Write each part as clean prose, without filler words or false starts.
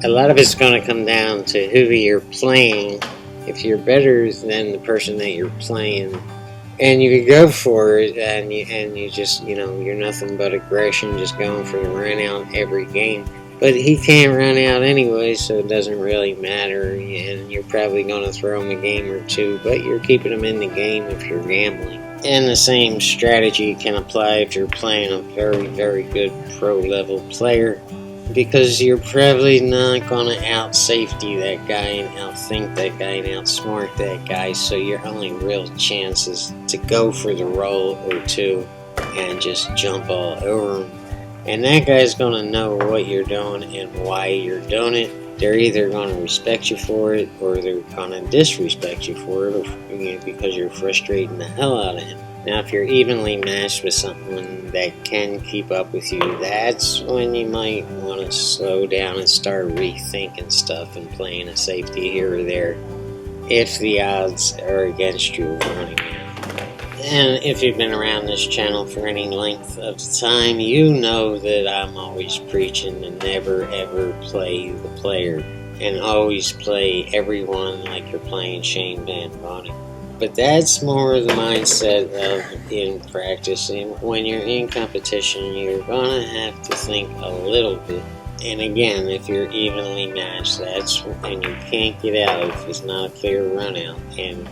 A lot of it's going to come down to who you're playing. If you're better than the person that you're playing, and you could go for it, and you just, you're nothing but aggression, just going for the run out every game. But he can't run out anyway, so it doesn't really matter, and you're probably going to throw him a game or two, but you're keeping him in the game if you're gambling. And the same strategy can apply if you're playing a very, very good pro-level player, because you're probably not going to out-safety that guy and outthink that guy and outsmart that guy, so your only real chance is to go for the roll or two and just jump all over him. And that guy's going to know what you're doing and why you're doing it. They're either going to respect you for it, or they're going to disrespect you for it, because you're frustrating the hell out of him. Now, if you're evenly matched with someone that can keep up with you, that's when you might want to slow down and start rethinking stuff and playing a safety here or there, if the odds are against you running out. And if you've been around this channel for any length of time, you know that I'm always preaching to never ever play the player, and always play everyone like you're playing Shane Van Boening. But that's more the mindset of in practice. And when you're in competition, you're going to have to think a little bit. And again, if you're evenly matched, and you can't get out if it's not a clear run out, and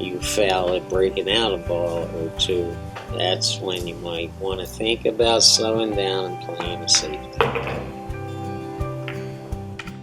you fail at breaking out a ball or two, that's when you might want to think about slowing down and playing a safety.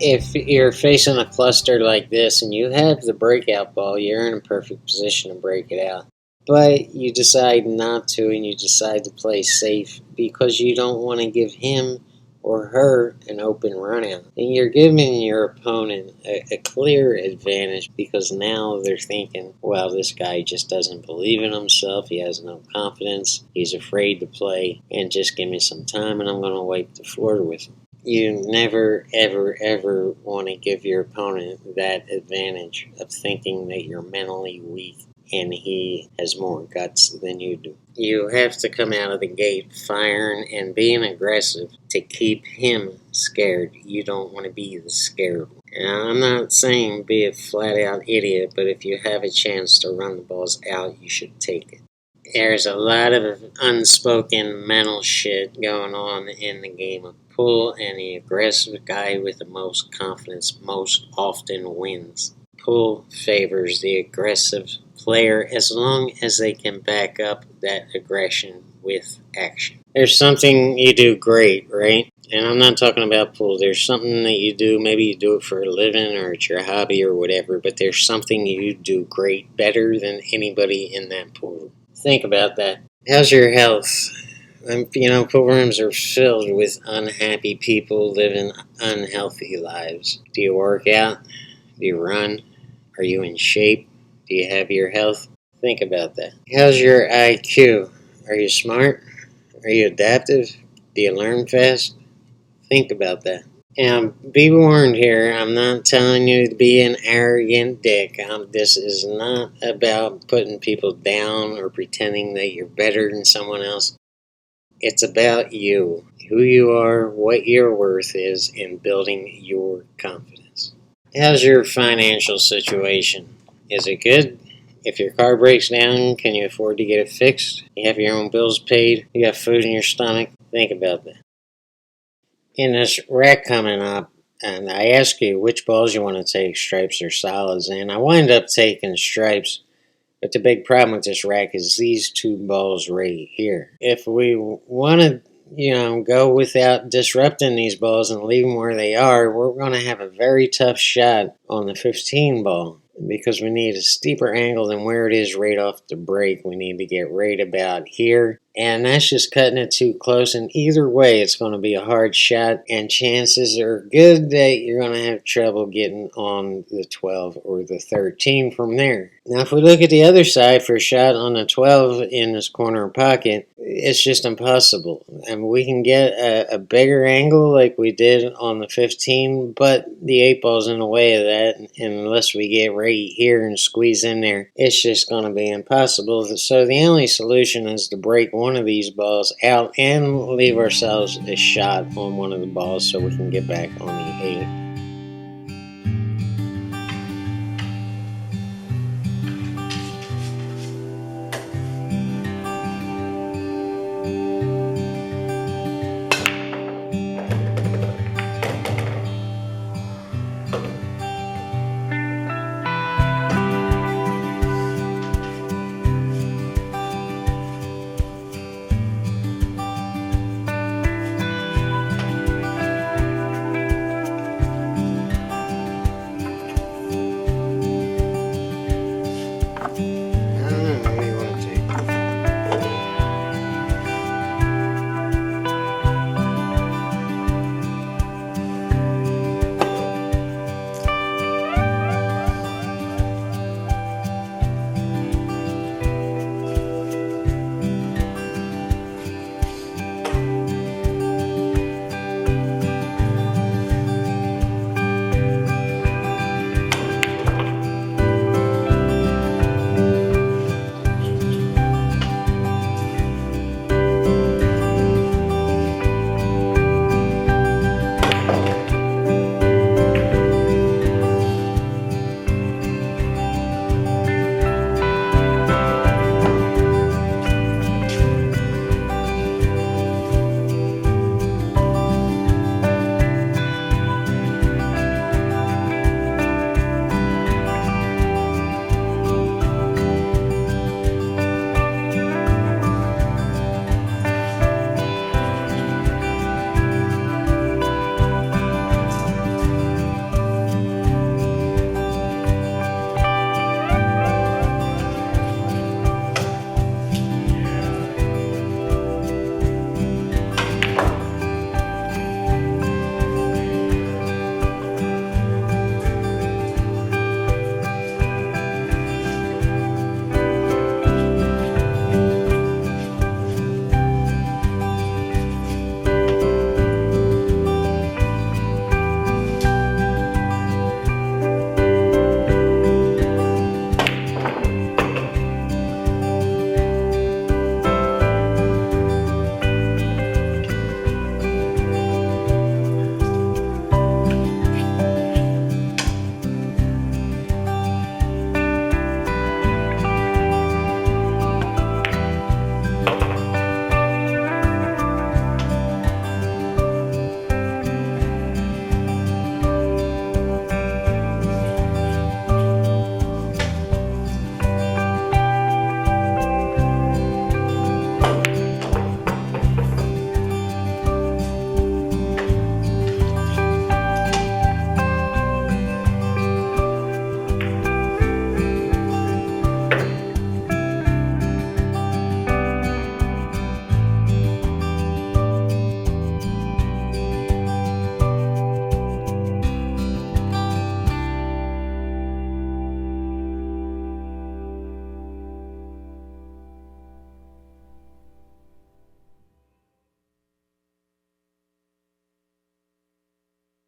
If you're facing a cluster like this and you have the breakout ball, you're in a perfect position to break it out. But you decide not to, and you decide to play safe because you don't want to give him or her an open run out. And you're giving your opponent a clear advantage, because now they're thinking, well, this guy just doesn't believe in himself, he has no confidence, he's afraid to play, and just give me some time and I'm going to wipe the floor with him. You never, ever, ever want to give your opponent that advantage of thinking that you're mentally weak and he has more guts than you do. You have to come out of the gate firing and being aggressive to keep him scared. You don't want to be the scared one. And I'm not saying be a flat-out idiot, but if you have a chance to run the balls out, you should take it. There's a lot of unspoken mental shit going on in the game of pool, and the aggressive guy with the most confidence most often wins. Pool favors the aggressive player as long as they can back up that aggression with action. There's something you do great, right? And I'm not talking about pool. There's something that you do, maybe you do it for a living or it's your hobby or whatever, but there's something you do great, better than anybody in that pool. Think about that. How's your health? Pool rooms are filled with unhappy people living unhealthy lives. Do you work out? Do you run? Are you in shape? Do you have your health? Think about that. How's your IQ? Are you smart? Are you adaptive? Do you learn fast? Think about that. And be warned here, I'm not telling you to be an arrogant dick. This is not about putting people down or pretending that you're better than someone else. It's about you, who you are, what your worth is, and building your confidence. How's your financial situation? Is it good? If your car breaks down, can you afford to get it fixed? You have your own bills paid? You got food in your stomach? Think about that. In this rack coming up, and I ask you which balls you want to take, stripes or solids, and I wind up taking stripes. But the big problem with this rack is these two balls right here. If we want to, go without disrupting these balls and leave them where they are, we're going to have a very tough shot on the 15 ball, because we need a steeper angle than where it is right off the break. We need to get right about here, and that's just cutting it too close, and either way it's going to be a hard shot, and chances are good that you're going to have trouble getting on the 12 or the 13 from there. Now if we look at the other side for a shot on the 12 in this corner pocket, it's just impossible. We can get a bigger angle like we did on the 15, but the 8 ball's in the way of that, and unless we get right here and squeeze in there, it's just going to be impossible. So the only solution is to break one of these balls out and leave ourselves a shot on one of the balls so we can get back on the 8.